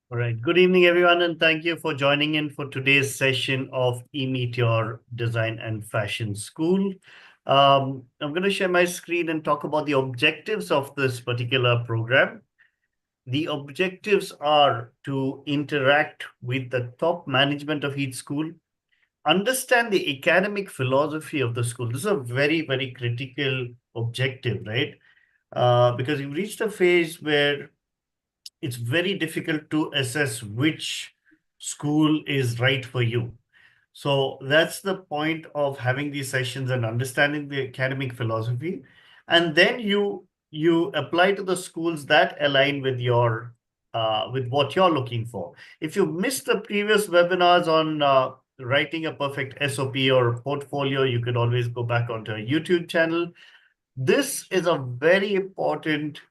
All right. Good evening, everyone, and thank you for joining in for today's session of eMeteor Design and Fashion School. I'm going to share my screen and talk about the objectives of this particular program. The objectives are to interact with the top management of each school, understand the academic philosophy of the school. This is a very, very critical objective, right? Because you've reached a phase where it's very difficult to assess which school is right for you. So that's the point of having these sessions and understanding the academic philosophy. And then you apply to the schools that align with your with what you're looking for. If you missed the previous webinars on writing a perfect SOP or portfolio, you could always go back onto our YouTube channel. This is a very important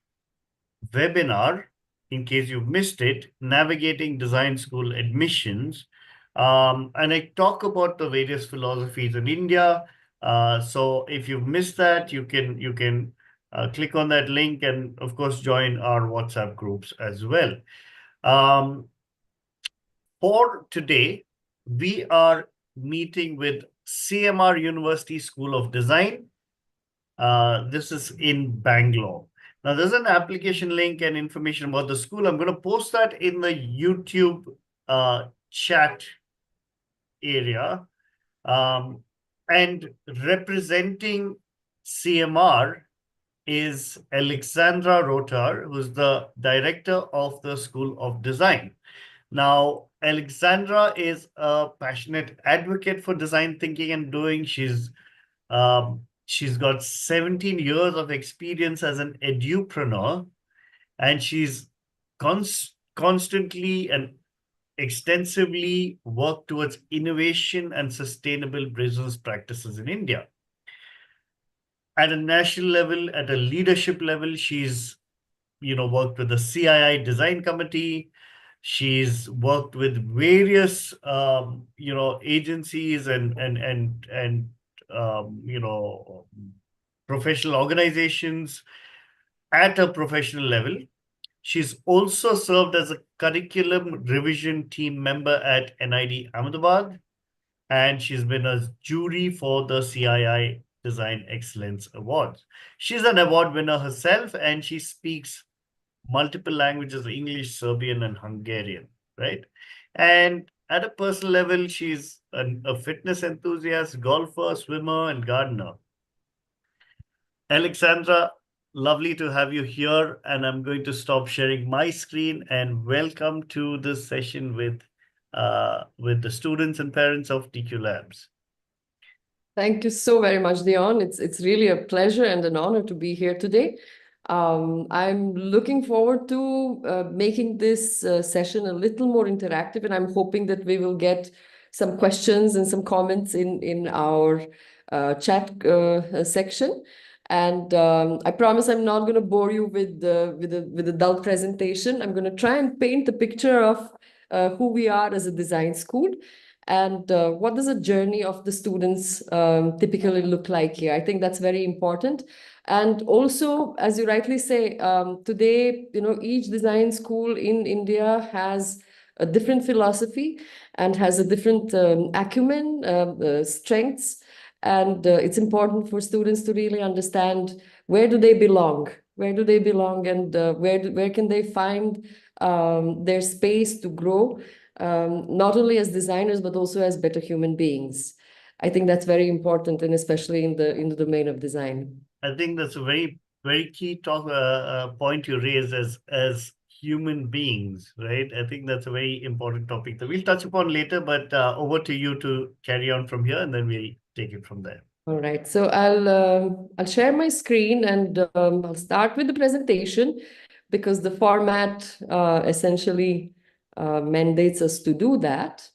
webinar, in case you missed it, Navigating Design School Admissions. And I talk about the various philosophies in India. So if you've missed that, you can click on that link and of course join our WhatsApp groups as well. For today, we are meeting with CMR University School of Design. This is in Bangalore. Now, there's an application link and information about the school. I'm going to post that in the YouTube chat area. And representing CMR is Aleksandra Rotar, who's the director of the School of Design. Now, Aleksandra is a passionate advocate for design thinking and doing. She's got 17 years of experience as an edupreneur, and she's constantly and extensively worked towards innovation and sustainable business practices in India. At a national level, at a leadership level, she's worked with the CII Design Committee. She's worked with various agencies and professional organizations at a professional level. She's also served as a curriculum revision team member at NID Ahmedabad, and she's been a jury for the CII Design Excellence Awards. She's an award winner herself, and she speaks multiple languages: English, Serbian, and Hungarian, right? And at a personal level, she's a fitness enthusiast, golfer, swimmer, and gardener. Aleksandra, lovely to have you here. And I'm going to stop sharing my screen and welcome to this session with the students and parents of TQ Labs. Thank you so very much, Dion. It's really a pleasure and an honor to be here today. I'm looking forward to making this session a little more interactive, and I'm hoping that we will get some questions and some comments in our chat section. And I promise I'm not going to bore you with the dull presentation. I'm going to try and paint the picture of who we are as a design school. And what does a journey of the students typically look like here? I think that's very important. And also, as you rightly say, today, each design school in India has a different philosophy and has a different acumen, strengths. And it's important for students to really understand where do they belong, and where can they find their space to grow, not only as designers, but also as better human beings. I think that's very important, and especially in the domain of design. I think that's a very, very key point you raised as human beings, right? I think that's a very important topic that we'll touch upon later, but over to you to carry on from here, and then we'll take it from there. All right, so I'll share my screen, and I'll start with the presentation because the format essentially mandates us to do that.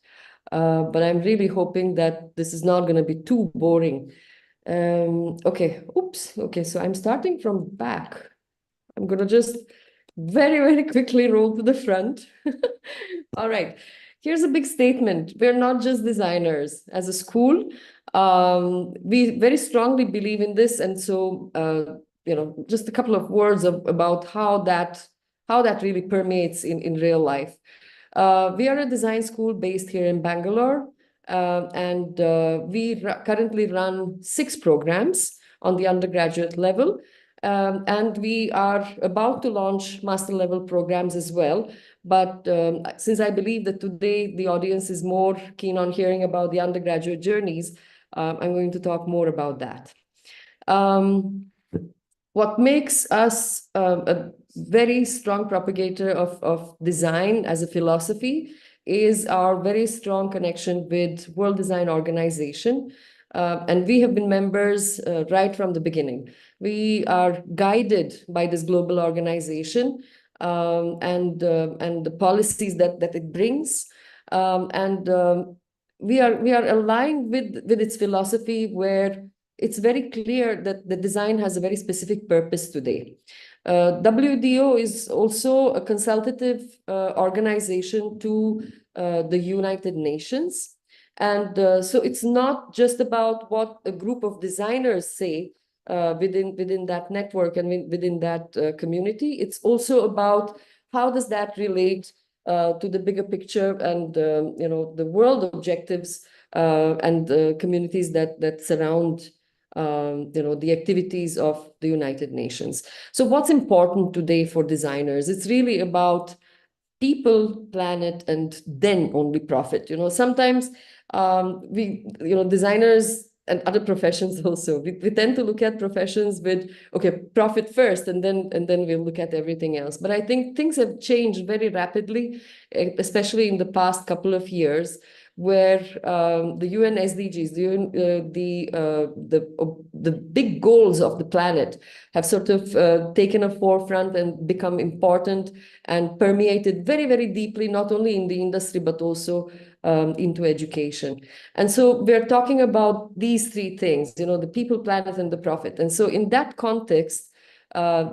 But I'm really hoping that this is not going to be too boring. Okay, oops. Okay, so I'm starting from back. I'm going to just very, very quickly roll to the front. All right, here's a big statement. We're not just designers. As a school, we very strongly believe in this. And so, just a couple of words about how that really permeates in real life. We are a design school based here in Bangalore, and we currently run 6 programs on the undergraduate level. And we are about to launch master level programs as well. But since I believe that today the audience is more keen on hearing about the undergraduate journeys, I'm going to talk more about that. What makes us a very strong propagator of design as a philosophy is our very strong connection with World Design Organization. And we have been members right from the beginning. We are guided by this global organization and the policies that it brings. We are aligned with its philosophy, where it's very clear that the design has a very specific purpose today. WDO is also a consultative organization to the United Nations. And so it's not just about what a group of designers say within that network and within that community. It's also about how does that relate to the bigger picture and the world objectives and the communities that surround the activities of the United Nations. So what's important today for designers? It's really about people, planet, and then only profit. Sometimes designers and other professions also, we tend to look at professions with, okay, profit first, and then we'll look at everything else. But I think things have changed very rapidly, especially in the past couple of years, where the UN SDGs, the big goals of the planet have sort of taken a forefront and become important and permeated very, very deeply, not only in the industry, but also into education. And so we're talking about these 3 things, the people, planet, and the profit. And so in that context,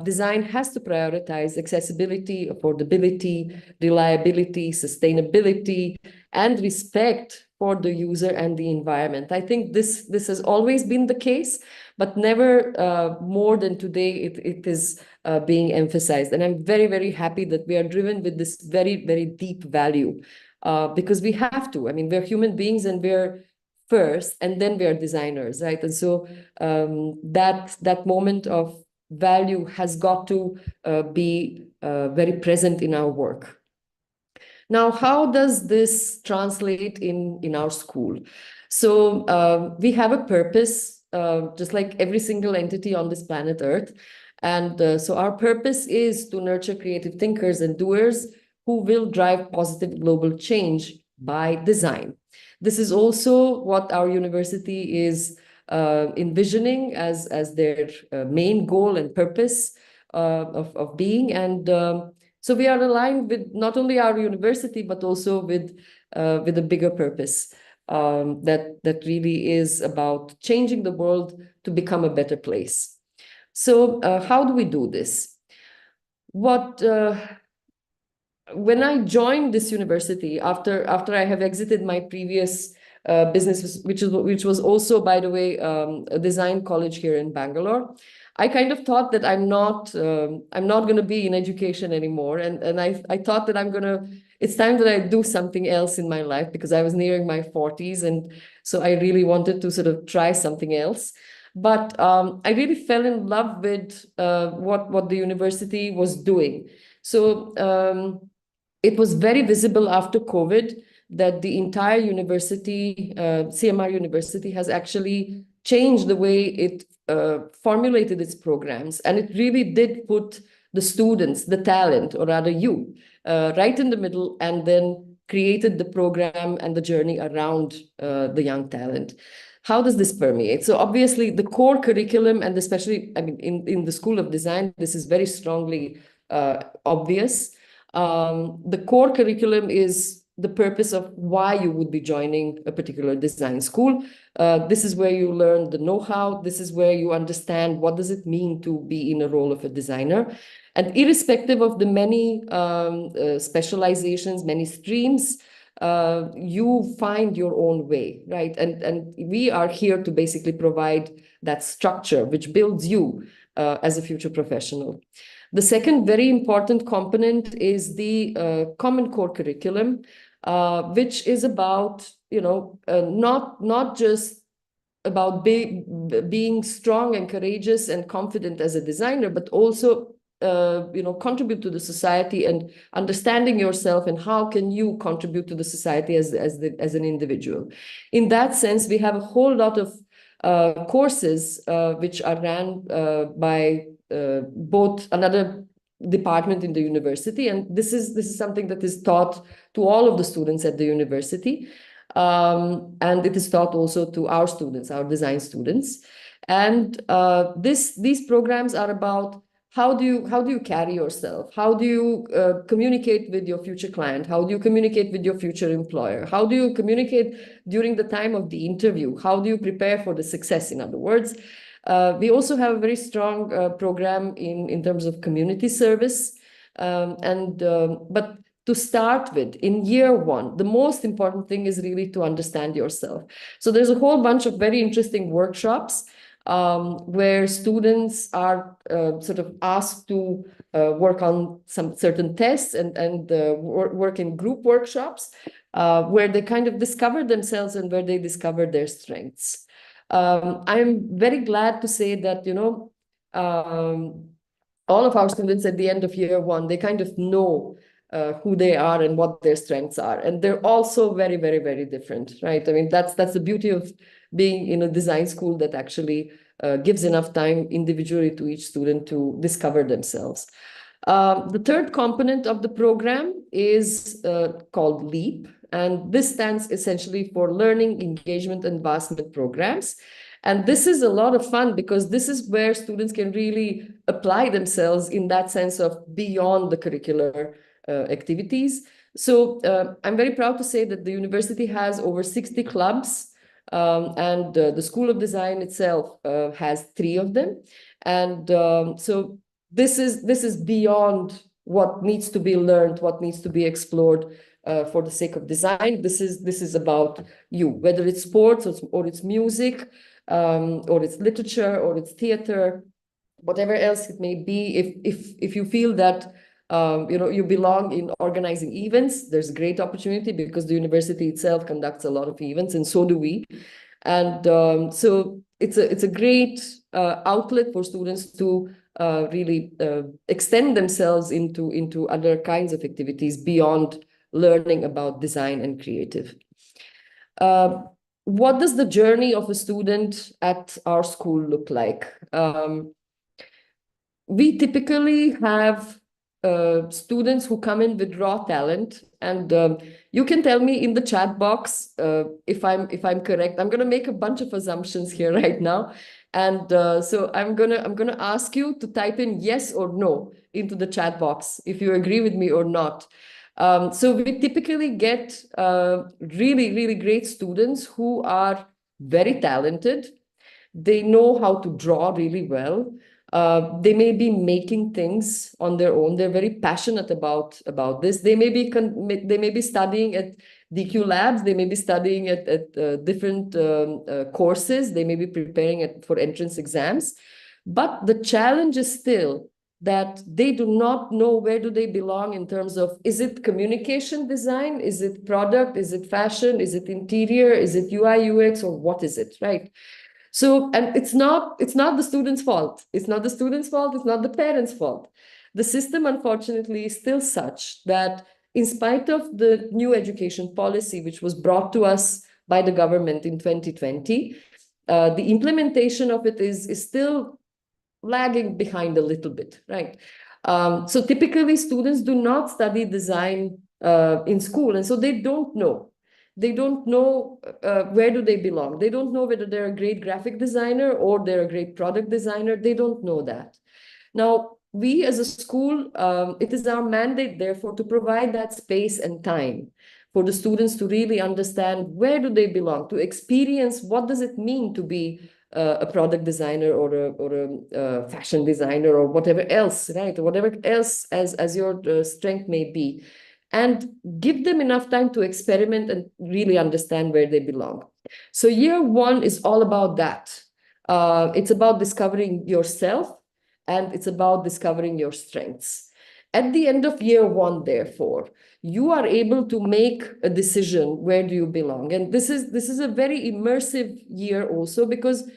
design has to prioritize accessibility, affordability, reliability, sustainability, and respect for the user and the environment. I think this has always been the case, but never more than today it is being emphasized. And I'm very, very happy that we are driven with this very, very deep value, because we have to. I mean, we're human beings and we're first, and then we are designers, right? And so that moment of value has got to be very present in our work. Now, how does this translate in our school? So we have a purpose, just like every single entity on this planet Earth. And so our purpose is to nurture creative thinkers and doers who will drive positive global change by design. This is also what our university is envisioning as their main goal and purpose of being. And so we are aligned with not only our university, but also with a bigger purpose that really is about changing the world to become a better place. So how do we do this? When I joined this university, after I have exited my previous business, which was also, by the way, a design college here in Bangalore, I kind of thought that I'm not going to be in education anymore, and I thought that it's time that I do something else in my life, because I was nearing my 40s, and so I really wanted to sort of try something else. But I really fell in love with what the university was doing. So it was very visible after COVID that the entire university, CMR University, has actually changed the way it formulated its programs. And it really did put the students, the talent, or rather you, right in the middle, and then created the program and the journey around the young talent. How does this permeate? So obviously the core curriculum, and especially, I mean, in the School of Design, this is very strongly obvious. The core curriculum is the purpose of why you would be joining a particular design school. This is where you learn the know-how. This is where you understand what does it mean to be in a role of a designer. And irrespective of the many specializations, many streams, you find your own way, right? And we are here to basically provide that structure which builds you as a future professional. The second very important component is the common core curriculum, which is about, not just about being strong and courageous and confident as a designer, but also contribute to the society and understanding yourself and how can you contribute to the society as an individual. In that sense, we have a whole lot of courses which are ran by both another department in the university, and this is something that is taught to all of the students at the university. And it is taught also to our students, our design students. And these programs are about how do you carry yourself? How do you communicate with your future client? How do you communicate with your future employer? How do you communicate during the time of the interview? How do you prepare for the success, in other words? We also have a very strong program in terms of community service. But to start with, in year one, the most important thing is really to understand yourself. So there's a whole bunch of very interesting workshops where students are sort of asked to work on some certain tests and work in group workshops where they kind of discover themselves and where they discover their strengths. I'm very glad to say that, all of our students at the end of year one, they kind of know who they are and what their strengths are. And they're also very, very, very different, right? I mean, that's the beauty of being in a design school that actually gives enough time individually to each student to discover themselves. The third component of the program is called LEAP, and this stands essentially for Learning, Engagement, and Advancement Programs. And this is a lot of fun because this is where students can really apply themselves in that sense of beyond the curricular activities. So I'm very proud to say that the university has over 60 clubs, and the School of Design itself has 3 of them. And so this is beyond what needs to be learned, what needs to be explored for the sake of design. This is about you, whether it's sports or it's music, or it's literature, or it's theater, whatever else it may be. If you feel that you belong in organizing events, there's a great opportunity because the university itself conducts a lot of events, and so do we. And so it's a great outlet for students to really extend themselves into other kinds of activities beyond learning about design and creative. What does the journey of a student at our school look like? We typically have students who come in with raw talent, and you can tell me in the chat box if I'm correct. I'm going to make a bunch of assumptions here right now, and so I'm gonna ask you to type in yes or no into the chat box if you agree with me or not. So we typically get really, really great students who are very talented. They know how to draw really well. They may be making things on their own. They're very passionate about this. They may be studying at DQ labs. They may be studying at different courses. They may be preparing for entrance exams. But the challenge is still that they do not know where do they belong in terms of, is it communication design? Is it product? Is it fashion? Is it interior? Is it UI, UX, or what is it, right? So, and it's not the student's fault. It's not the student's fault. It's not the parents' fault. The system, unfortunately, is still such that in spite of the new education policy, which was brought to us by the government in 2020, the implementation of it is still lagging behind a little bit, right? So typically students do not study design in school, and so they don't know. They don't know where do they belong. They don't know whether they're a great graphic designer or they're a great product designer. They don't know that. Now, we as a school, it is our mandate, therefore, to provide that space and time for the students to really understand where do they belong, to experience what does it mean to be a product designer or a fashion designer or whatever else, right? Or whatever else as your strength may be. And give them enough time to experiment and really understand where they belong. So year one is all about that. It's about discovering yourself and it's about discovering your strengths. At the end of year one, therefore, you are able to make a decision, where do you belong? And this is a very immersive year also, because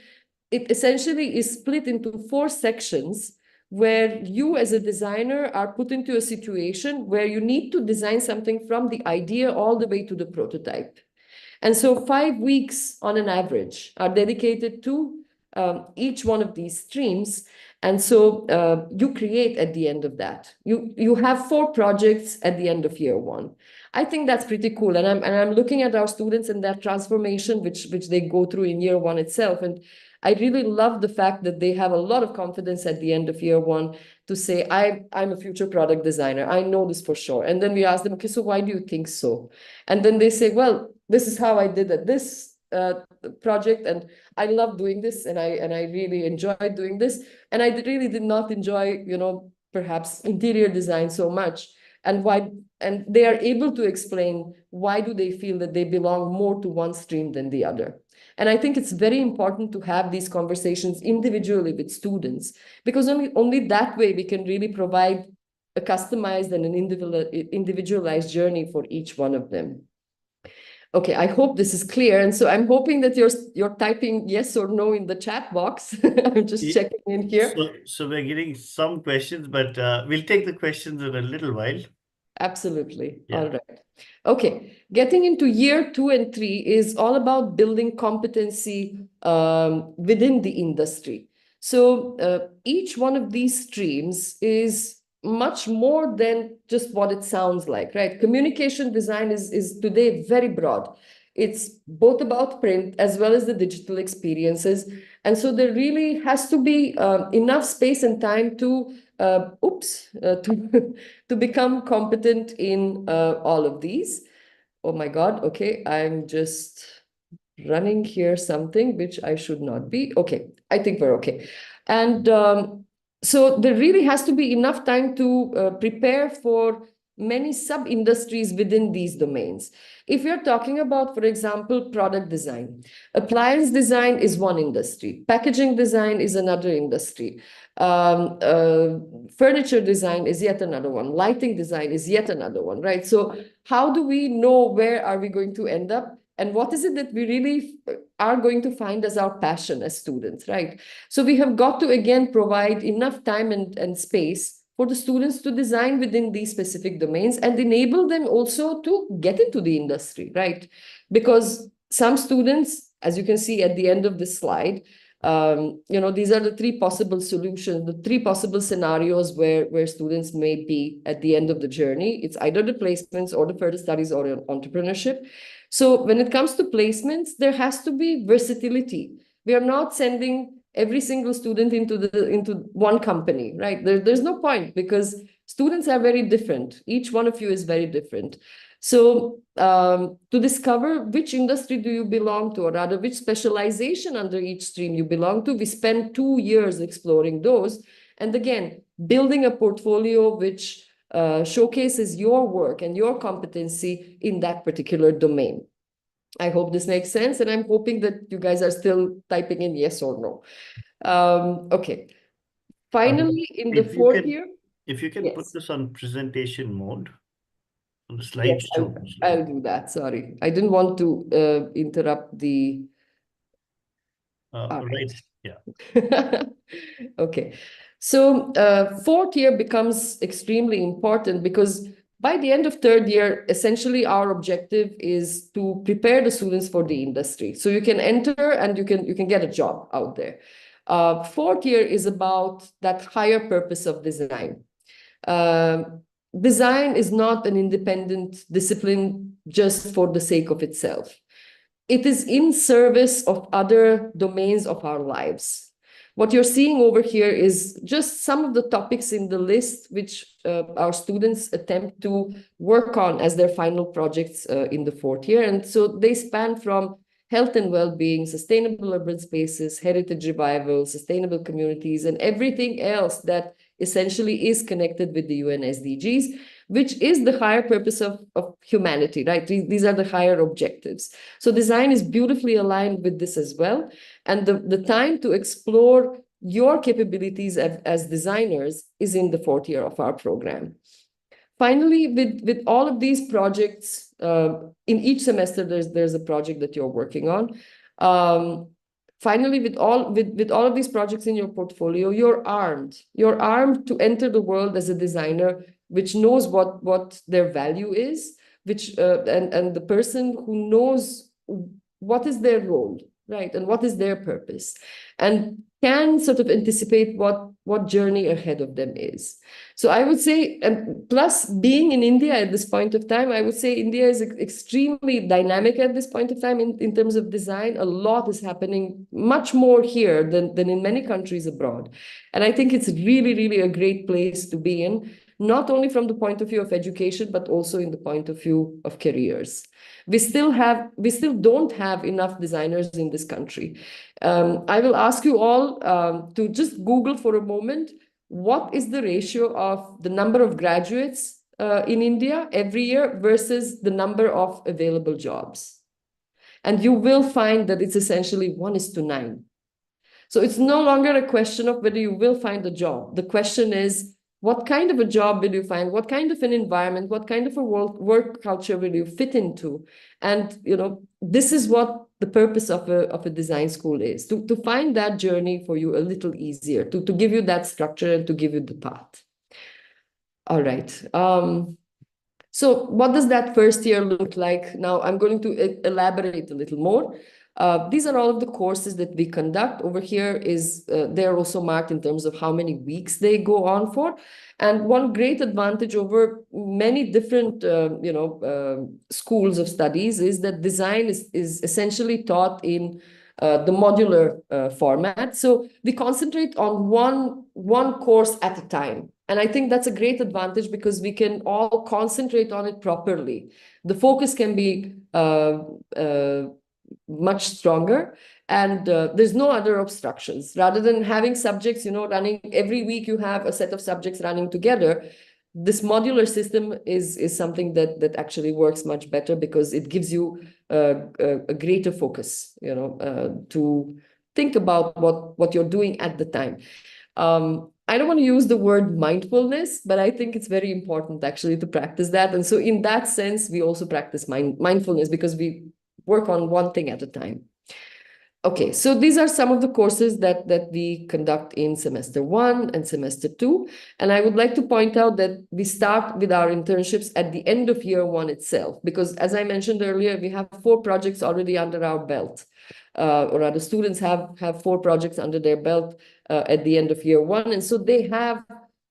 it essentially is split into 4 sections where you as a designer are put into a situation where you need to design something from the idea all the way to the prototype. And so 5 weeks on an average are dedicated to each one of these streams. And so you create at the end of that. You have 4 projects at the end of year one. I think that's pretty cool. And I'm looking at our students and that transformation which they go through in year one itself. And I really love the fact that they have a lot of confidence at the end of year one to say, I'm a future product designer. I know this for sure. And then we ask them, okay, so why do you think so? And then they say, well, this is how I did it, this project, and I love doing this, and I really enjoyed doing this. And I really did not enjoy, perhaps interior design so much. And why? And they are able to explain why do they feel that they belong more to one stream than the other. And I think it's very important to have these conversations individually with students, because only that way we can really provide a customized and an individualized journey for each one of them. Okay, I hope this is clear. And so I'm hoping that you're typing yes or no in the chat box. I'm just checking in here. So we're getting some questions, but we'll take the questions in a little while. Absolutely. Yeah. All right. Okay. Getting into year 2 and 3 is all about building competency within the industry. So each one of these streams is much more than just what it sounds like, right? Communication design is today very broad. It's both about print as well as the digital experiences. And so there really has to be enough space and time to to become competent in all of these. Oh my God, okay, I'm just running here something which I should not be. Okay, I think we're okay. And so there really has to be enough time to prepare for many sub-industries within these domains. If you're talking about, for example, product design, appliance design is one industry, packaging design is another industry, furniture design is yet another one, lighting design is yet another one, right? So how do we know where are we going to end up? And what is it that we really are going to find as our passion as students, right? So we have got to, again, provide enough time and space for the students to design within these specific domains and enable them also to get into the industry, right? Because some students, as you can see at the end of this slide, these are the 3 possible solutions, the 3 possible scenarios where students may be at the end of the journey. It's either the placements or the further studies or entrepreneurship. So when it comes to placements, there has to be versatility. We are not sending every single student into one company, right? There's no point, because students are very different. Each one of you is very different. So to discover which industry do you belong to, or rather which specialization under each stream you belong to, we spend 2 years exploring those. And again, building a portfolio which showcases your work and your competency in that particular domain. I hope this makes sense, and I'm hoping that you guys are still typing in yes or no. Okay. Finally, in the 4th year. If you can yes. put this on presentation mode, on the Yes, slideshow. I'll do that. Sorry, I didn't want to interrupt the. Right. Yeah. Okay. So 4th year becomes extremely important, because by the end of 3rd year, essentially our objective is to prepare the students for the industry. So you can enter and you can get a job out there. 4th year is about that higher purpose of design. Design is not an independent discipline just for the sake of itself. It is in service of other domains of our lives. What you're seeing over here is just some of the topics in the list which our students attempt to work on as their final projects in the 4th year. And so they span from health and well-being, sustainable urban spaces, heritage revival, sustainable communities, and everything else that essentially is connected with the UN SDGs, which is the higher purpose of humanity, right? These are the higher objectives. So design is beautifully aligned with this as well. And the time to explore your capabilities as designers is in the 4th year of our program. Finally, with all of these projects, in each semester, there's a project that you're working on. Finally, with all of these projects in your portfolio, you're armed. You're armed to enter the world as a designer, which knows what their value is, which and the person who knows what is their role, right, and what is their purpose, and can sort of anticipate what journey ahead of them is. So I would say, and plus being in India at this point of time, I would say India is extremely dynamic at this point of time in terms of design. A lot is happening, much more here than in many countries abroad. And I think it's really, really a great place to be in, not only from the point of view of education, but also in the point of view of careers. We still don't have enough designers in this country. I will ask you all to just Google for a moment, what is the ratio of the number of graduates in India every year versus the number of available jobs? And you will find that it's essentially 1:9. So it's no longer a question of whether you will find a job. The question is, what kind of a job will you find? What kind of an environment? What kind of a work culture will you fit into? And this is what the purpose of a design school is, to find that journey for you a little easier, to give you that structure and to give you the path. All right. So what does that first year look like? Now I'm going to elaborate a little more. These are all of the courses that we conduct. Over here is they're also marked in terms of how many weeks they go on for. And one great advantage over many different schools of studies is that design is essentially taught in the modular format. So we concentrate on one course at a time. And I think that's a great advantage because we can all concentrate on it properly. The focus can be much stronger, and there's no other obstructions. Rather than having subjects, running every week, you have a set of subjects running together. This modular system is something that actually works much better because it gives you a greater focus, to think about what you're doing at the time. I don't want to use the word mindfulness, but I think it's very important actually to practice that. And so in that sense, we also practice mindfulness because we work on one thing at a time. Okay, so these are some of the courses that we conduct in semester 1 and semester 2. And I would like to point out that we start with our internships at the end of year 1 itself, because as I mentioned earlier, we have 4 projects already under our belt. Or rather, students have 4 projects under their belt at the end of year 1. And so they have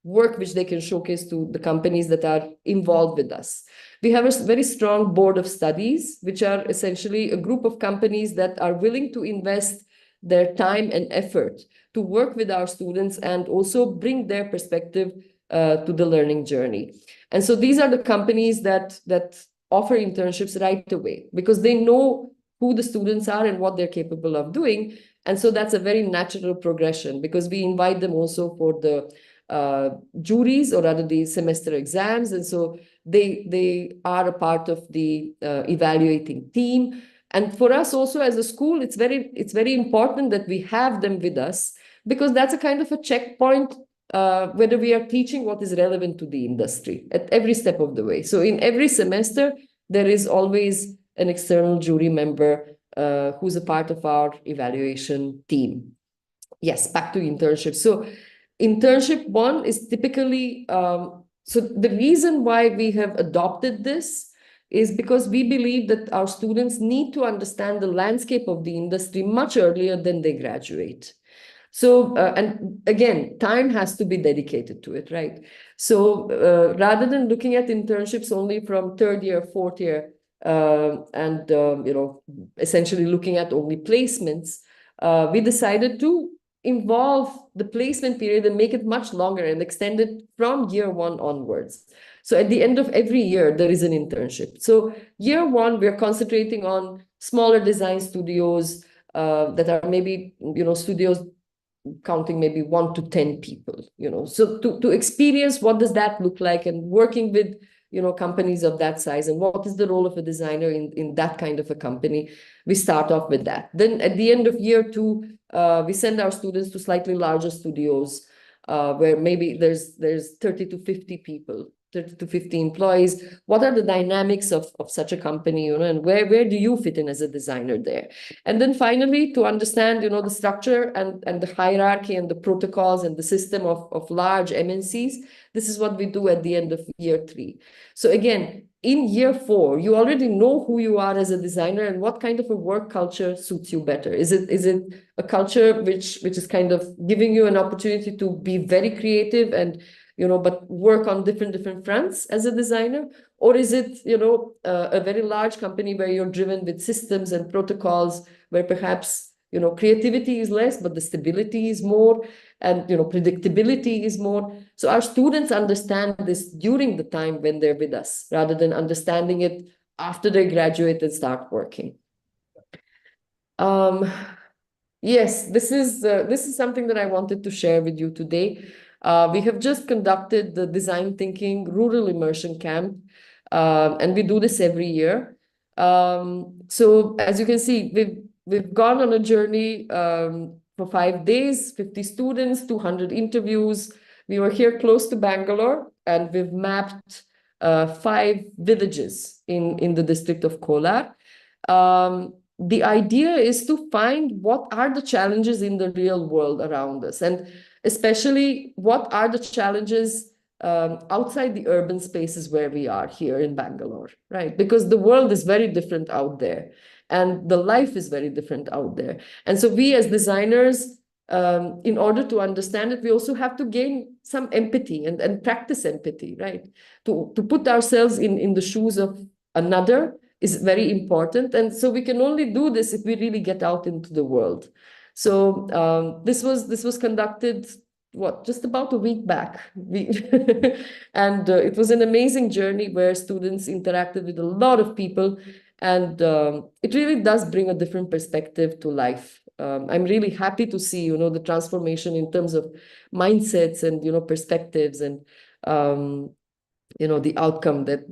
work which they can showcase to the companies that are involved with us. We have a very strong board of studies, which are essentially a group of companies that are willing to invest their time and effort to work with our students and also bring their perspective to the learning journey. And so these are the companies that offer internships right away because they know who the students are and what they're capable of doing. And so that's a very natural progression because we invite them also for the juries or rather the semester exams. And so they are a part of the evaluating team. And for us also as a school, it's very important that we have them with us because that's a kind of a checkpoint whether we are teaching what is relevant to the industry at every step of the way. So in every semester, there is always an external jury member who's a part of our evaluation team. Yes, back to internship. So internship 1 is typically, so the reason why we have adopted this is because we believe that our students need to understand the landscape of the industry much earlier than they graduate. So, and again, time has to be dedicated to it, right? So rather than looking at internships only from 3rd year, 4th year, and essentially looking at only placements, we decided to involve the placement period and make it much longer and extend it from year 1 onwards. So at the end of every year, there is an internship. So year 1, we're concentrating on smaller design studios that are maybe, studios counting maybe 1 to 10 people, so to experience what does that look like and working with, companies of that size and what is the role of a designer in that kind of a company. We start off with that. Then at the end of year 2, we send our students to slightly larger studios where maybe there's 30 to 50 people, 30 to 50 employees. What are the dynamics of such a company, and where do you fit in as a designer there? And then finally, to understand, the structure and the hierarchy and the protocols and the system of large MNCs, this is what we do at the end of year 3. So again, in year 4, you already know who you are as a designer and what kind of a work culture suits you better. Is it a culture which is kind of giving you an opportunity to be very creative and but work on different fronts as a designer? Or is it a very large company where you're driven with systems and protocols, where perhaps creativity is less, but the stability is more, and predictability is more? So our students understand this during the time when they're with us, rather than understanding it after they graduate and start working. Yes, this is something that I wanted to share with you today. We have just conducted the Design Thinking Rural Immersion Camp, and we do this every year. So as you can see, we've gone on a journey for 5 days, 50 students, 200 interviews. We were here close to Bangalore, and we've mapped 5 villages in the district of Kolar. The idea is to find what are the challenges in the real world around us, and especially what are the challenges outside the urban spaces where we are here in Bangalore, right? Because the world is very different out there, and the life is very different out there. And so we as designers, in order to understand it, we also have to gain some empathy and practice empathy, right? To put ourselves in the shoes of another is very important. And so we can only do this if we really get out into the world. So this was conducted, just about a week back. And it was an amazing journey where students interacted with a lot of people. And it really does bring a different perspective to life. I'm really happy to see, the transformation in terms of mindsets and, perspectives and the outcome that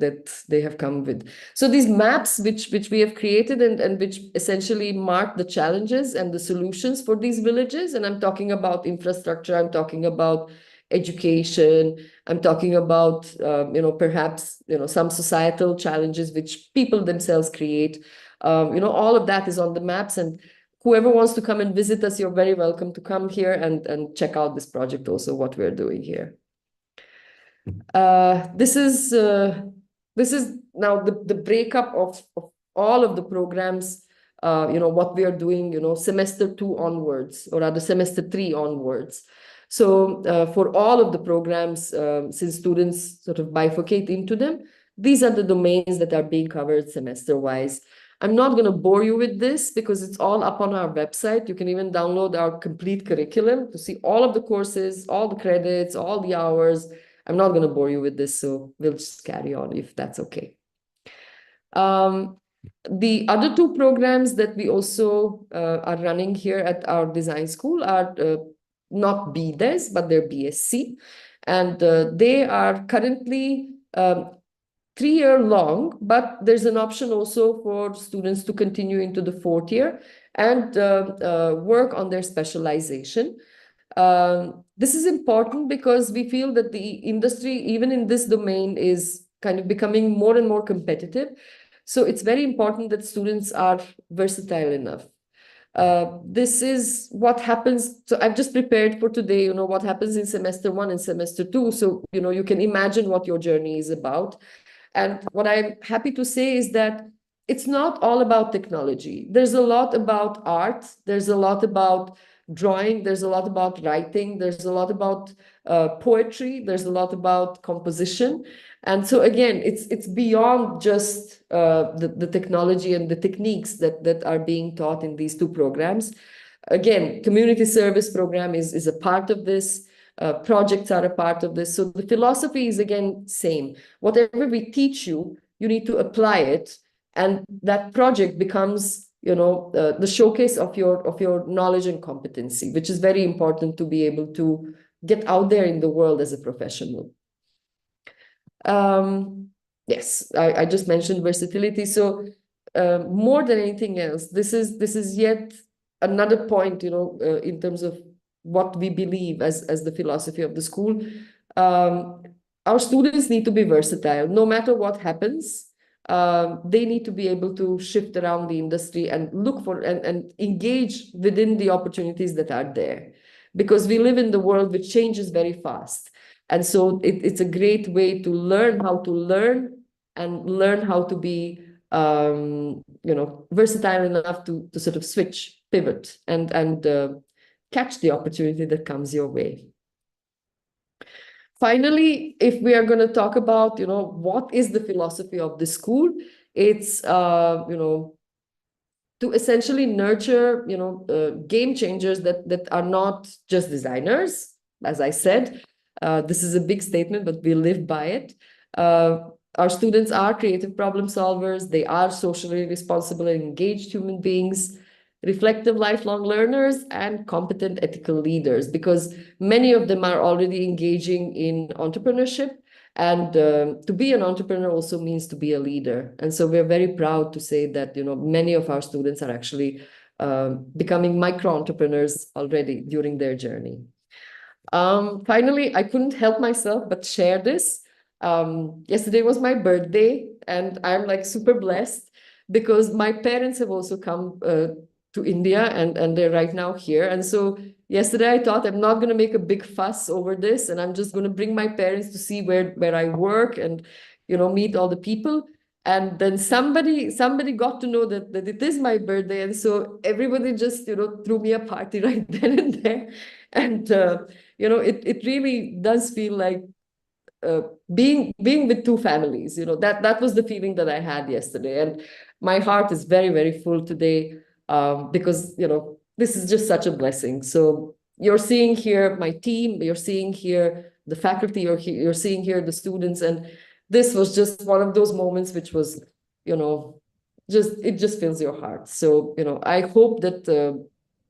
they have come with. So these maps which we have created and which essentially mark the challenges and the solutions for these villages, and I'm talking about infrastructure, I'm talking about education, I'm talking about perhaps some societal challenges which people themselves create. All of that is on the maps, and whoever wants to come and visit us, you're very welcome to come here and check out this project also, what we're doing here. This is now the breakup of all of the programs, what we are doing, semester 2 onwards, or rather semester 3 onwards. So for all of the programs, since students sort of bifurcate into them, these are the domains that are being covered semester-wise. I'm not going to bore you with this because it's all up on our website. You can even download our complete curriculum to see all of the courses, all the credits, all the hours. I'm not going to bore you with this, so we'll just carry on if that's okay. The other 2 programs that we also are running here at our design school are not BDes, but they're BSc. And they are currently 3-year long, but there's an option also for students to continue into the 4th year and work on their specialization. This is important because we feel that the industry, even in this domain, is kind of becoming more and more competitive. So it's very important that students are versatile enough. This is what happens. So I've just prepared for today, what happens in semester 1 and semester 2. So, you can imagine what your journey is about. And what I'm happy to say is that it's not all about technology. There's a lot about art. There's a lot about drawing. There's a lot about writing. There's a lot about poetry. There's a lot about composition. And so again, it's beyond just the technology and the techniques that are being taught in these 2 programs. Again, community service program is a part of this. Projects are a part of this. So the philosophy is, again, same. Whatever we teach you, you need to apply it. And that project becomes, the showcase of your knowledge and competency, which is very important to be able to get out there in the world as a professional. Yes, I just mentioned versatility. So more than anything else, this is yet another point, in terms of what we believe as the philosophy of the school, our students need to be versatile. No matter what happens, they need to be able to shift around the industry and look for and engage within the opportunities that are there. Because we live in the world which changes very fast. And so it's a great way to learn how to learn and learn how to be versatile enough to sort of switch, pivot, and catch the opportunity that comes your way. Finally, if we are going to talk about, what is the philosophy of the school, it's, to essentially nurture, game changers that are not just designers. As I said, this is a big statement, but we live by it. Our students are creative problem solvers. They are socially responsible and engaged human beings, reflective lifelong learners, and competent ethical leaders, because many of them are already engaging in entrepreneurship. And to be an entrepreneur also means to be a leader. And so we're very proud to say that, many of our students are actually becoming micro-entrepreneurs already during their journey. Finally, I couldn't help myself but share this. Yesterday was my birthday, and I'm like super blessed because my parents have also come to India, and they're right now here. And so yesterday I thought I'm not going to make a big fuss over this, and I'm just going to bring my parents to see where I work and, meet all the people. And then somebody got to know that it is my birthday. And so everybody just, threw me a party right then and there. And, it really does feel like being with two families. That was the feeling that I had yesterday. And my heart is very, very full today, because, this is just such a blessing. So you're seeing here my team, you're seeing here the faculty, you're seeing here the students. And this was just one of those moments which was, it just fills your heart. So, I hope that,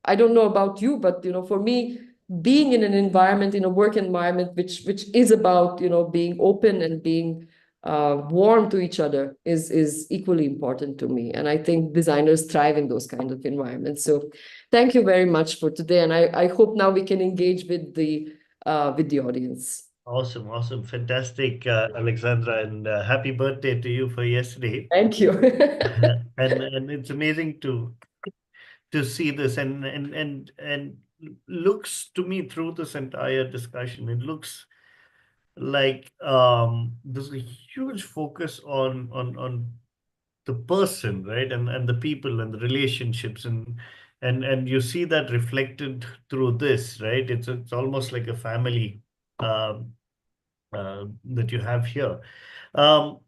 I don't know about you, but, for me, being in an environment, in a work environment, which is about, being open and being warm to each other is equally important to me. And I think designers thrive in those kind of environments. So thank you very much for today. And I hope now we can engage with the audience. Awesome. Fantastic, Alexandra, and happy birthday to you for yesterday. Thank you. And it's amazing to see this and looks to me through this entire discussion, it looks like there's a huge focus on the person, right? And the people and the relationships and you see that reflected through this, right? It's almost like a family that you have here. Um,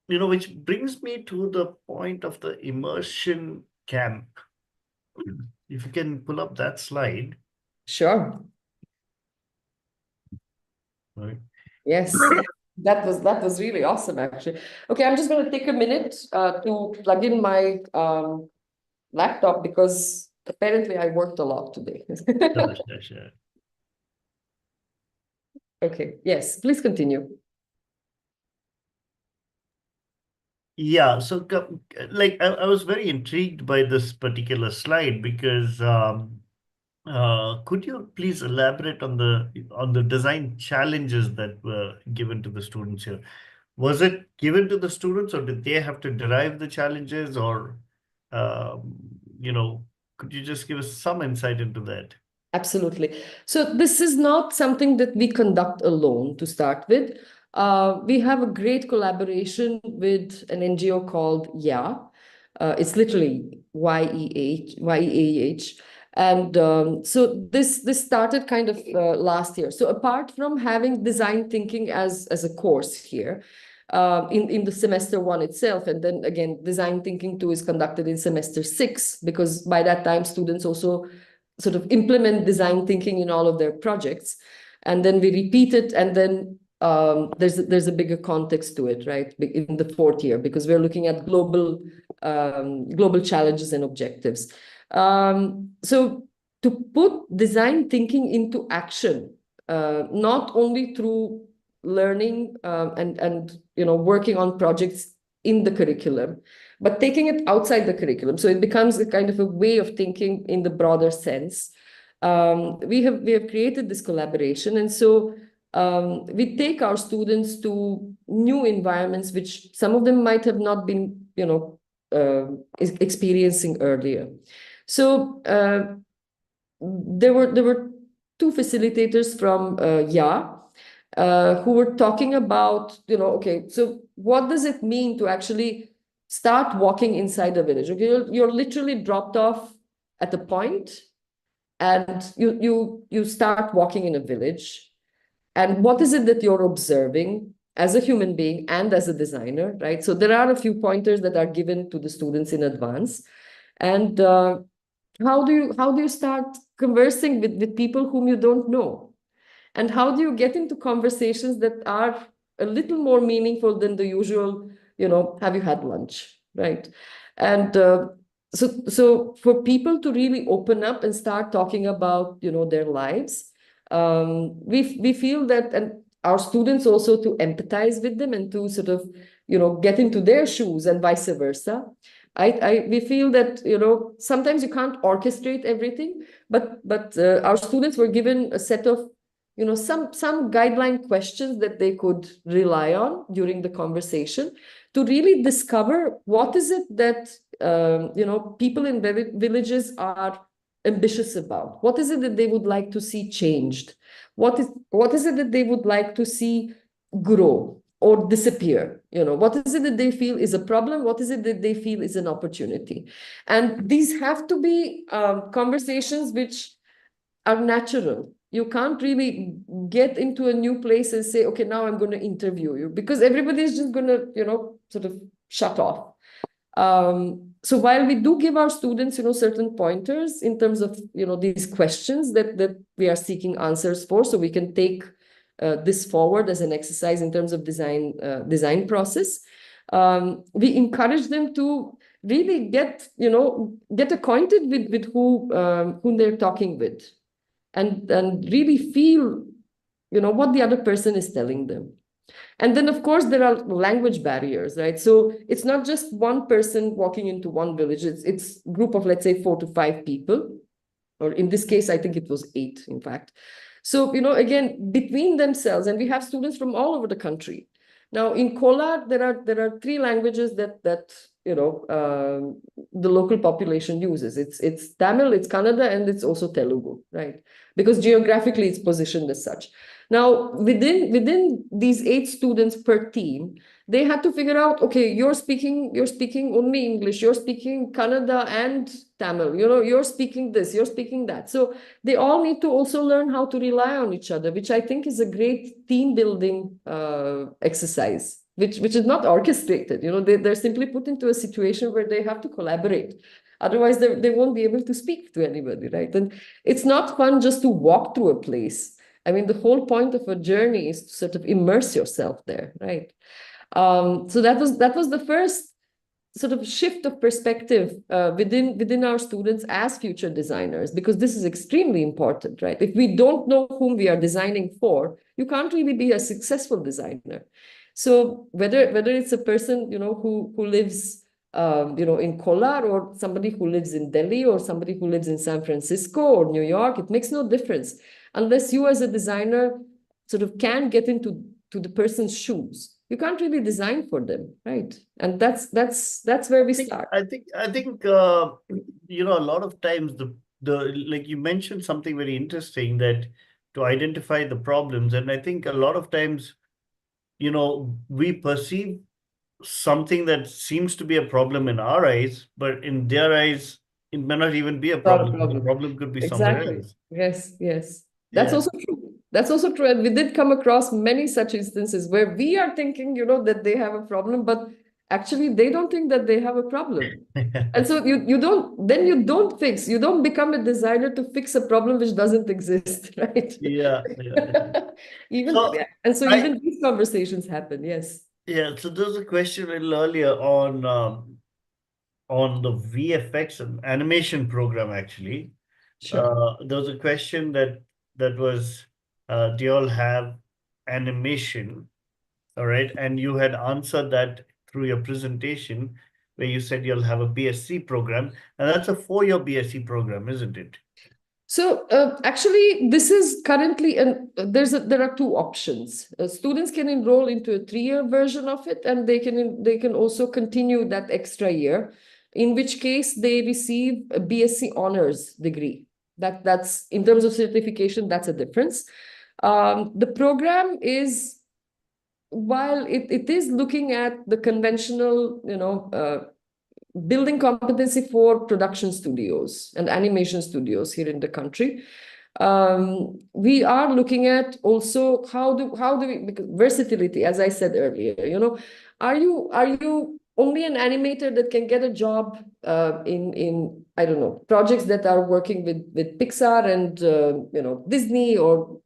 which brings me to the point of the immersion camp. If you can pull up that slide. Sure. Right. Yes. That was really awesome, actually. Okay, I'm just going to take a minute to plug in my laptop because apparently I worked a lot today. Sure. Okay, yes, please continue. Yeah, so like I was very intrigued by this particular slide because could you please elaborate on the design challenges that were given to the students here? Was it given to the students, or did they have to derive the challenges, or um, could you just give us some insight into that? Absolutely. So this is not something that we conduct alone to start with. We have a great collaboration with an NGO called YEA. It's literally YEAH. And so this started kind of last year. So apart from having design thinking as a course here, in the semester one itself, and then again, design thinking 2 is conducted in semester 6, because by that time students also sort of implement design thinking in all of their projects. And then we repeat it, and then there's a bigger context to it, right, in the 4th year, because we're looking at global challenges and objectives. So to put design thinking into action, not only through learning and working on projects in the curriculum, but taking it outside the curriculum. So it becomes a kind of a way of thinking in the broader sense. We have created this collaboration. And so we take our students to new environments, which some of them might have not been, experiencing earlier. So there were two facilitators from who were talking about, okay, so what does it mean to actually start walking inside a village? Okay, you're literally dropped off at a point, and you start walking in a village. And what is it that you're observing as a human being and as a designer, right? So there are a few pointers that are given to the students in advance. And how do you start conversing with people whom you don't know? And how do you get into conversations that are a little more meaningful than the usual, have you had lunch, right? And so for people to really open up and start talking about, their lives, we feel that, and our students also, to empathize with them and to sort of, get into their shoes and vice versa. We feel that, sometimes you can't orchestrate everything, but our students were given a set of, some guideline questions that they could rely on during the conversation to really discover what is it that, people in villages are ambitious about. What is it that they would like to see changed? What is it that they would like to see grow or disappear? What is it that they feel is a problem? What is it that they feel is an opportunity? And these have to be conversations which are natural. You can't really get into a new place and say, okay, now I'm going to interview you, because everybody is just going to, sort of shut off. So while we do give our students, certain pointers in terms of, these questions that we are seeking answers for, so we can take this forward as an exercise in terms of design process, we encourage them to really get acquainted with whom they're talking with, and really feel, what the other person is telling them. And then, of course, there are language barriers, right? So it's not just one person walking into one village. It's a group of, let's say, 4 to 5 people, or in this case, I think it was 8, in fact. So, again, between themselves, and we have students from all over the country. Now, in Kolar, there are 3 languages that the local population uses. It's Tamil, it's Kannada, and it's also Telugu, right? Because geographically, it's positioned as such. Now, within these 8 students per team, they had to figure out, okay, you're speaking only English, you're speaking Kannada and Tamil, you're speaking this, you're speaking that. So they all need to also learn how to rely on each other, which I think is a great team building exercise, which is not orchestrated. They're simply put into a situation where they have to collaborate. Otherwise, they won't be able to speak to anybody, right? And it's not fun just to walk through a place. I mean, the whole point of a journey is to sort of immerse yourself there, right? So that was the first sort of shift of perspective within our students as future designers, because this is extremely important, right? If we don't know whom we are designing for, you can't really be a successful designer. So whether it's a person who lives in Kolar, or somebody who lives in Delhi, or somebody who lives in San Francisco or New York, it makes no difference unless you as a designer sort of can get into the person's shoes. You can't really design for them, right? And that's where we start. I think a lot of times the like you mentioned something very interesting, that to identify the problems, and I think a lot of times we perceive something that seems to be a problem in our eyes, but in their eyes it may not even be a Not a problem. The problem. problem could be somewhere Exactly. else. Yes. That's Yeah. also true. That's also true. And we did come across many such instances where we are thinking, that they have a problem, but actually they don't think that they have a problem. And so you don't fix, you don't become a designer to fix a problem which doesn't exist, right? Yeah. Even, So and so I even these conversations happen, yes. yeah, so there was a question a little earlier on the VFX and animation program actually. Sure. There was a question that was, do you all have animation? All right, and you had answered that through your presentation. where you said you'll have a BSc program, and that's a 4-year BSc program, isn't it? So actually, this is currently, and there are two options. Students can enroll into a 3-year version of it, and they can also continue that extra year, in which case they receive a BSc honors degree. That's in terms of certification, that's a difference. The program is, while it is looking at the conventional, building competency for production studios and animation studios here in the country. We are looking at also how do we, because versatility, as I said earlier, are you only an animator that can get a job in I don't know, projects that are working with Pixar and Disney, or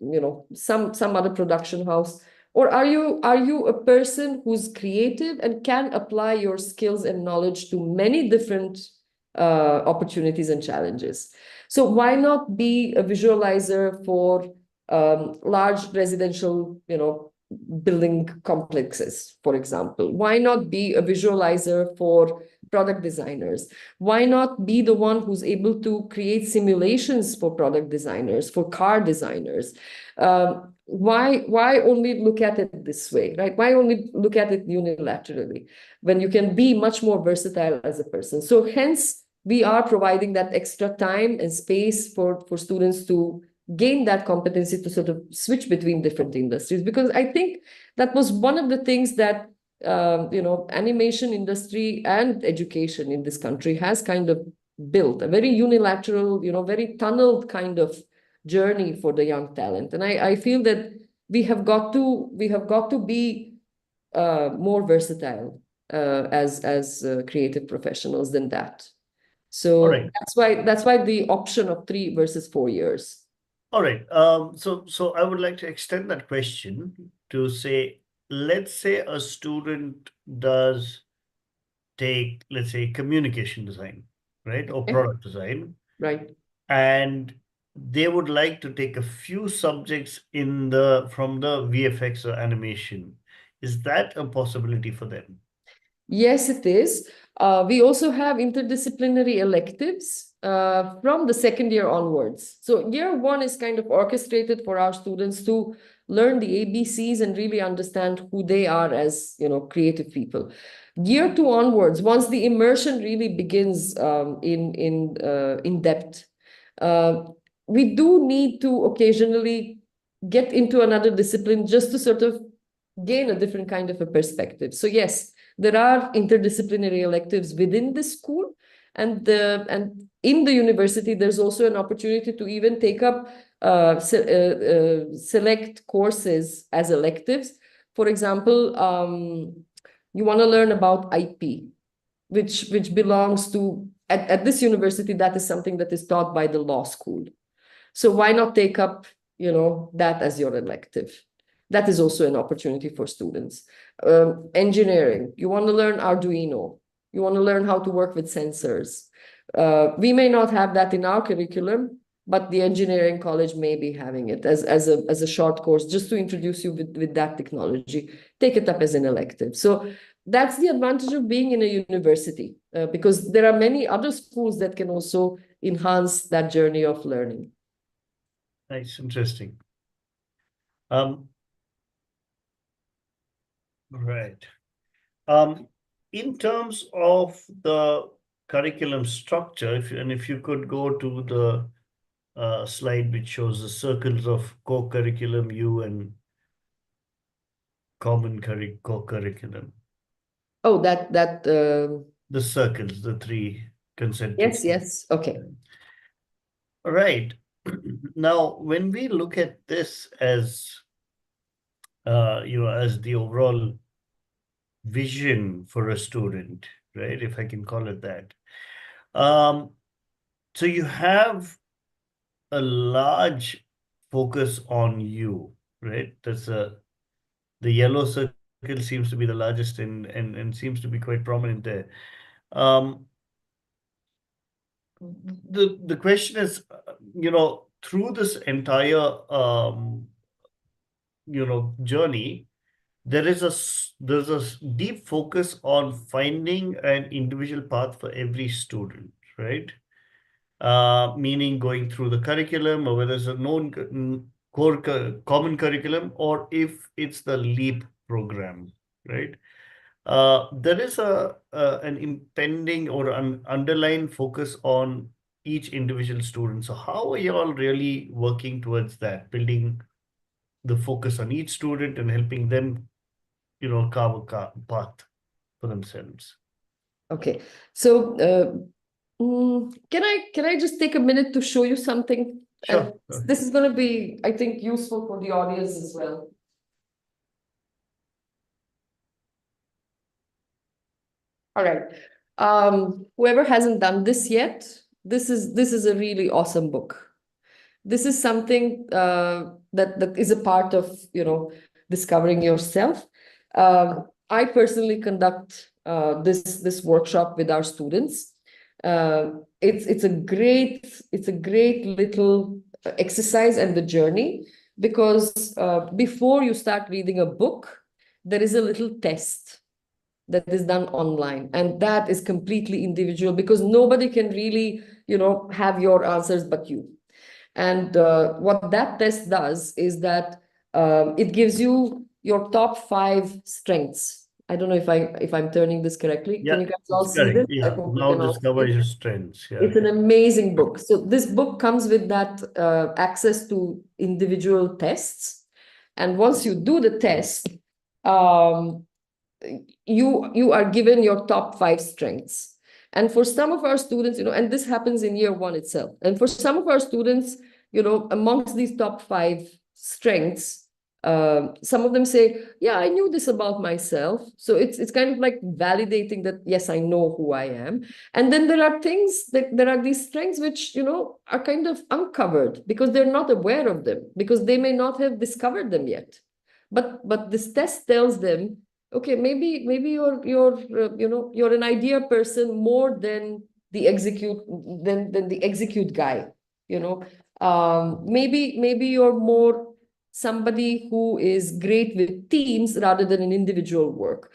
some other production house? Or are you a person who's creative and can apply your skills and knowledge to many different opportunities and challenges? So why not be a visualizer for large residential, building complexes, for example? Why not be a visualizer for product designers? Why not be the one who's able to create simulations for product designers, for car designers? Why only look at it this way, right? Why only look at it unilaterally when you can be much more versatile as a person? So hence, we are providing that extra time and space for students to gain that competency to sort of switch between different industries, because I think that was one of the things that animation industry and education in this country has kind of built, a very unilateral, very tunneled kind of journey for the young talent. And I feel that we have got to be more versatile as creative professionals than that. All So right. that's why the option of 3 versus 4 years. All right. So I would like to extend that question to say, let's say a student does take, let's say, communication design, right? Or Okay. product design, Right. and they would like to take a few subjects from the VFX or animation. Is that a possibility for them? Yes, it is. We also have interdisciplinary electives from the second year onwards. So year one is kind of orchestrated for our students to learn the ABCs and really understand who they are as, creative people. Year two onwards, once the immersion really begins in depth, uh, we do need to occasionally get into another discipline just to sort of gain a different kind of a perspective. So yes, there are interdisciplinary electives within the school, and in the university, there's also an opportunity to even take up select courses as electives. For example, you want to learn about IP, which belongs to, at this university, that is something that is taught by the law school. So why not take up, that as your elective? That is also an opportunity for students. Engineering, you want to learn Arduino. You want to learn how to work with sensors. We may not have that in our curriculum, but the engineering college may be having it as a short course, just to introduce you with that technology. Take it up as an elective. So that's the advantage of being in a university, because there are many other schools that can also enhance that journey of learning. Nice, interesting. Right. In terms of the curriculum structure, if you could go to the slide which shows the circles of co-curriculum U and common co-curriculum. Oh, that The circles, the 3 concentric. yes. Okay. Right. Now, when we look at this as as the overall vision for a student, right? If I can call it that. So you have a large focus on you, right? The yellow circle seems to be the largest and seems to be quite prominent there. The question is, through this entire journey, there's a deep focus on finding an individual path for every student, right? Meaning going through the curriculum, or whether it's a common curriculum, or if it's the LEAP program, right? There is an impending or an underlying focus on each individual student. So how are you all really working towards that, building the focus on each student and helping them, carve a path for themselves? Okay, so can I just take a minute to show you something? And Sure. this is going to be, I think, useful for the audience as well. All right. Whoever hasn't done this yet, this is a really awesome book. This is something that is a part of, discovering yourself. I personally conduct this workshop with our students. It's a great little exercise and the journey, because before you start reading a book, there is a little test that is done online, and that is completely individual, because nobody can really have your answers but you. And what that test does is that it gives you your top 5 strengths. I don't know if I'm turning this correctly. Can Yeah, you guys all it's see correct. this? I Yeah. hope you Now can all see discover it. your strengths. Yeah. It's an amazing book. So this book comes with that access to individual tests. And once you do the test, um, you are given your top 5 strengths. And for some of our students, and this happens in year 1 itself. And for some of our students, amongst these top 5 strengths, some of them say, yeah, I knew this about myself. So it's kind of like validating that, yes, I know who I am. And then there are these strengths which, are kind of uncovered because they're not aware of them, because they may not have discovered them yet. But this test tells them, okay, maybe you're an idea person more than the execute guy. Maybe you're more somebody who is great with teams rather than an individual work.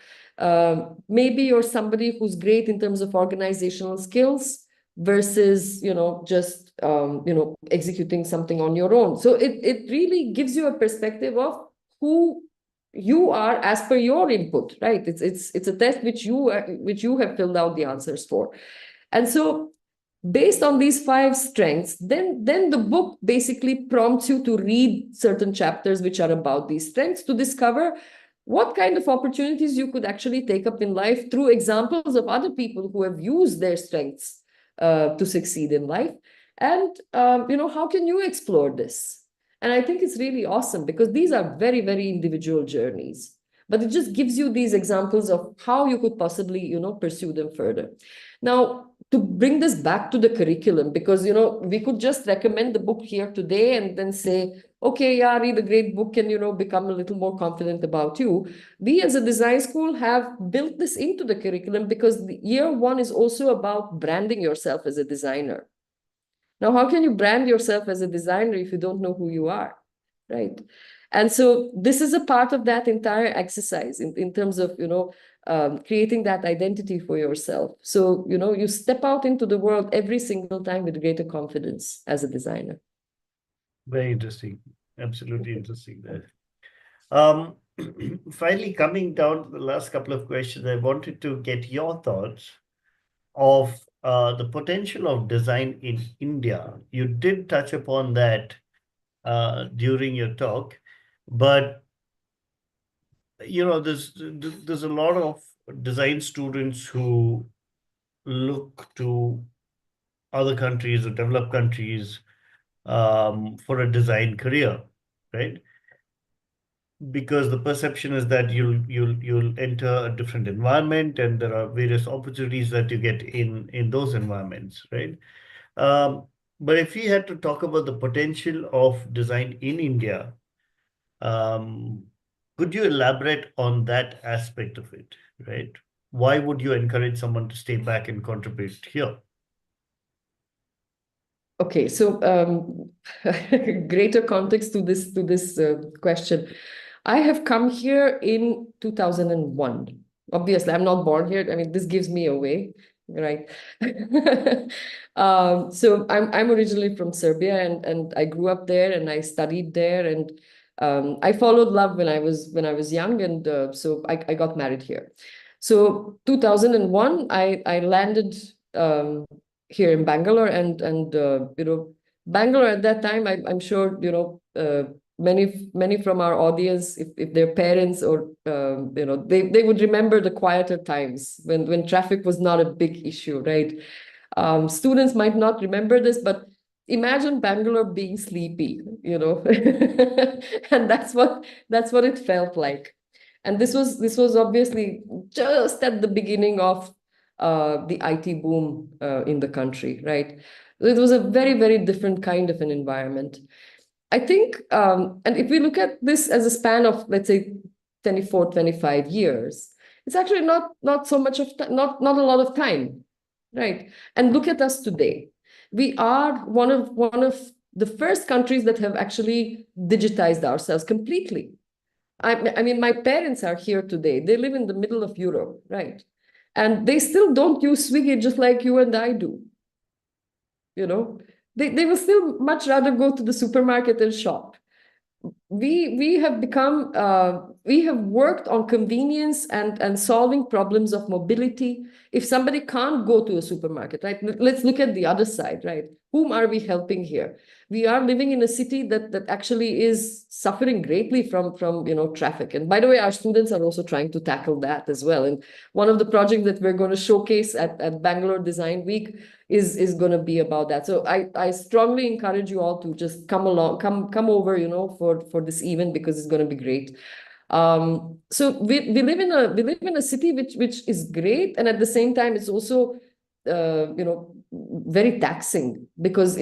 Maybe you're somebody who's great in terms of organizational skills versus just executing something on your own. So it really gives you a perspective of who you are as per your input, right? It's a test which you have filled out the answers for. And so based on these 5 strengths, then the book basically prompts you to read certain chapters which are about these strengths, to discover what kind of opportunities you could actually take up in life through examples of other people who have used their strengths to succeed in life. And how can you explore this? And I think it's really awesome, because these are very, very individual journeys. But it just gives you these examples of how you could possibly, pursue them further. Now, to bring this back to the curriculum, because, we could just recommend the book here today and then say, okay, yeah, read a great book and, become a little more confident about you. We as a design school have built this into the curriculum, because the year 1 is also about branding yourself as a designer. Now, how can you brand yourself as a designer if you don't know who you are, right? And so this is a part of that entire exercise in terms of, creating that identity for yourself. So, you step out into the world every single time with greater confidence as a designer. Very interesting. Absolutely interesting there. Um, Finally, coming down to the last couple of questions, I wanted to get your thoughts of the potential of design in India. You did touch upon that during your talk, but there's a lot of design students who look to other countries or developed countries for a design career, right? Because the perception is that you'll enter a different environment, and there are various opportunities that you get in those environments, right? Um, but if we had to talk about the potential of design in India, um, could you elaborate on that aspect of it, right? Why would you encourage someone to stay back and contribute here? Okay, so greater context to this question. I have come here in 2001. Obviously, I'm not born here. I mean, this gives me away, right? So I'm originally from Serbia, and I grew up there, and I studied there, and I followed love when I was young, and so I got married here. So 2001, I landed here in Bangalore, and Bangalore at that time, I'm sure many from our audience, if their parents or they would remember the quieter times when traffic was not a big issue, right? Students might not remember this, but imagine Bangalore being sleepy, and that's what it felt like. And this was obviously just at the beginning of the IT boom in the country, right? It was a very, very different kind of an environment. I think, and if we look at this as a span of, let's say, 24, 25 years, it's actually not so much of not a lot of time, right? And look at us today. We are one of the first countries that have actually digitized ourselves completely. I mean, my parents are here today. They live in the middle of Europe, right? And they still don't use Swiggy just like you and I do. You know, they will still much rather go to the supermarket and shop. We have become we have worked on convenience and solving problems of mobility. If somebody can't go to a supermarket, right, let's look at the other side, right? Whom are we helping here? We are living in a city that actually is suffering greatly from traffic. And by the way, our students are also trying to tackle that as well. And one of the projects that we're going to showcase at Bangalore Design Week is going to be about that. So I strongly encourage you all to just come along, come over, for this event, because it's going to be great. So we live in a city which is great, and at the same time it's also very taxing, because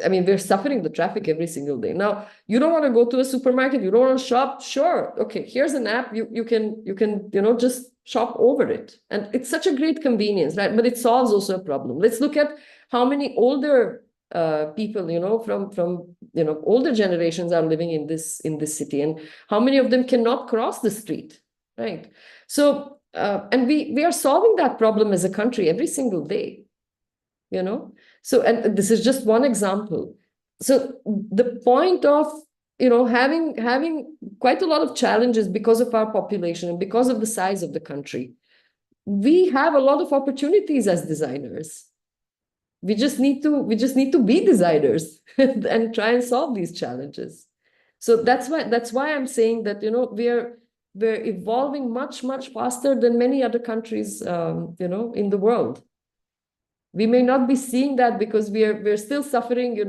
I mean, we're suffering the traffic every single day. Now, you don't want to go to a supermarket, you don't want to shop. Sure, okay, here's an app. You can just shop over it, and it's such a great convenience, right? But it solves also a problem. Let's look at how many older people, from older generations are living in this city, and how many of them cannot cross the street, right? So and we are solving that problem as a country every single day. So, and this is just one example. So the point of having quite a lot of challenges because of our population and because of the size of the country, we have a lot of opportunities as designers. We just need to be designers and try and solve these challenges. So that's why I'm saying that we're evolving much, much faster than many other countries in the world. We may not be seeing that because we're still suffering,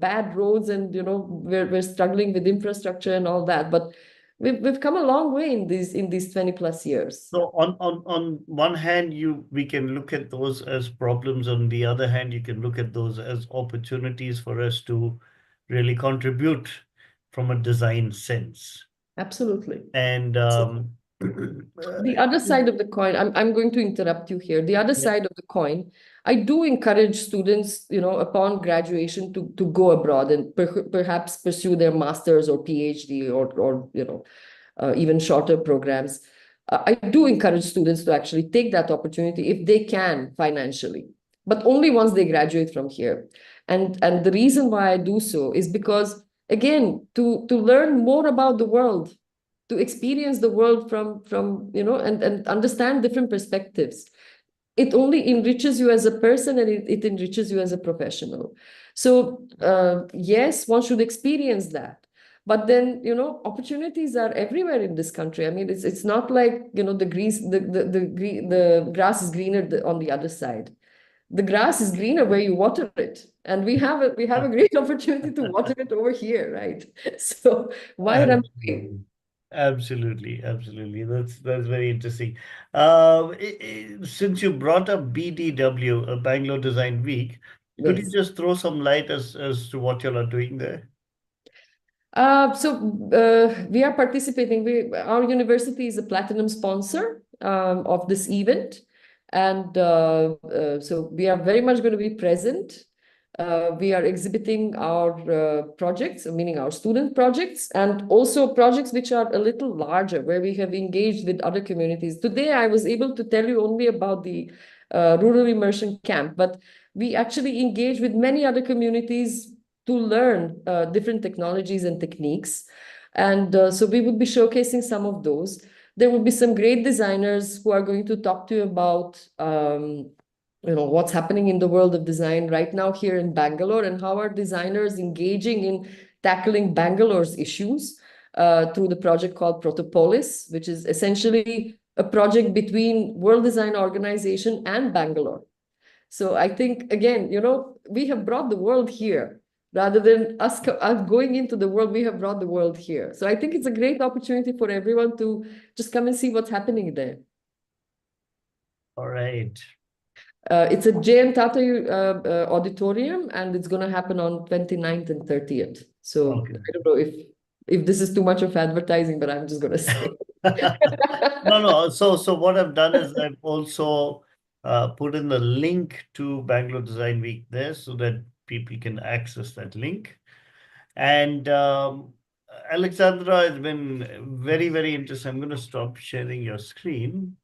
bad roads, and we're struggling with infrastructure and all that. But we've come a long way in these 20 plus years. So on one hand, we can look at those as problems. On the other hand, you can look at those as opportunities for us to really contribute from a design sense. Absolutely. And The other side of the coin, I'm going to interrupt you here. The other side of the coin, I do encourage students, upon graduation to go abroad and perhaps pursue their master's or PhD or even shorter programs. I do encourage students to actually take that opportunity if they can financially, but only once they graduate from here. And the reason why I do so is because, again, to learn more about the world, to experience the world from and understand different perspectives. It only enriches you as a person, and it enriches you as a professional. So yes, one should experience that. But then, opportunities are everywhere in this country. I mean, it's not like, the grass is greener on the other side. The grass is greener where you water it. And we have a great opportunity to water it over here, right? So why run away? Absolutely. That's very interesting. Since you brought up BDW, Bangalore Design Week, could you Yes. just throw some light as to what you all are doing there? So we are participating. Our university is a platinum sponsor of this event, and so we are very much going to be present. We are exhibiting our projects, meaning our student projects, and also projects which are a little larger, where we have engaged with other communities. Today, I was able to tell you only about the rural immersion camp, but we actually engage with many other communities to learn different technologies and techniques. And so we would be showcasing some of those. There will be some great designers who are going to talk to you about what's happening in the world of design right now here in Bangalore, and how are designers engaging in tackling Bangalore's issues through the project called Protopolis, which is essentially a project between World Design Organization and Bangalore. So I think, again, we have brought the world here. Rather than us going into the world, we have brought the world here. So I think it's a great opportunity for everyone to just come and see what's happening there. All right. It's a JM Tata auditorium, and it's going to happen on 29th and 30th. So Okay. I don't know if this is too much of advertising, but I'm just going to say. No. So what I've done is I've also put in the link to Bangalore Design Week there so that people can access that link. And Alexandra, it's been very, very interesting. I'm going to stop sharing your screen.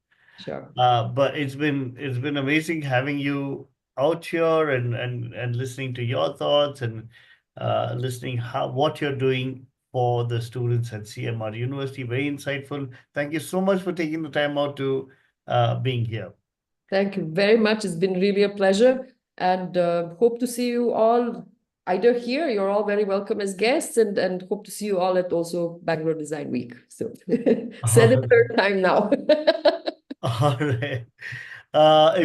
Sure. But it's been amazing having you out here and listening to your thoughts and listening what you're doing for the students at CMR University. Very insightful. Thank you so much for taking the time out to being here. Thank you very much. It's been really a pleasure, and hope to see you all either here. You're all very welcome as guests, and hope to see you all at also Bangalore Design Week. So said it third time now. All right. If